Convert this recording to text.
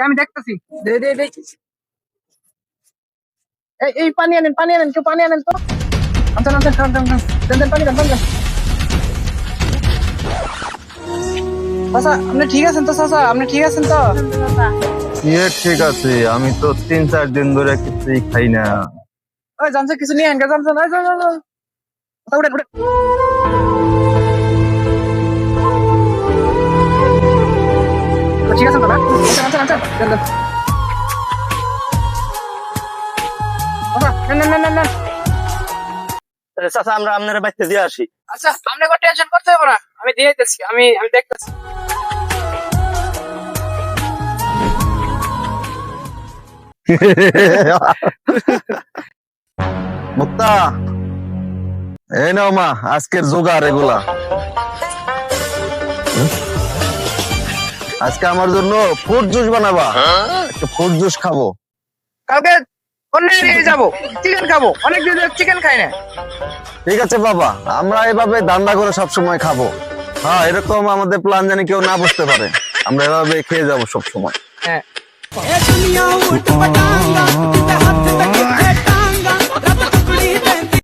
আমি দেখতেছি। এই পানি আনেন, কেউ পানি আনেন তো। আনছেন, খান, দেন, পানি দেন। চাচা আপনি ঠিক আছেন তো? আপনি ঠিক আছেন তো? ঠিক আছে, আমি তো 3-4 দিন ধরে কিছুই খাই না। ওই জানছে কিছু নিয়ে আনগে, জানছেন? উঠেন। ঠিক আছে তো না? আনছেন, দেন। না। চাচা আমরা আপনার বাড়িতে দিয়ে আসি। আচ্ছা আপনি কোনো টেনশন করতে হবে না, আমি দিয়ে দিতেছি। আমি দেখতেছি। মুক্তা, এই নাও মা আজকের জোগাড় এগুলা। আজকে আমার জন্য ফ্রুট জুস বানাবা, একটা ফ্রুট জুস খাবো। কালকে অন্য এরিয়ায় যাবো, চিকেন খাবো। অনেক দিন চিকেন খাই না। ঠিক আছে বাবা, আমরা এভাবে ধান্দা করে সবসময় খাবো। হ্যাঁ, এরকম আমাদের প্ল্যান জানি কেউ না বুঝতে পারে। আমরা এভাবে খেয়ে যাবো সবসময়। হ্যাঁ।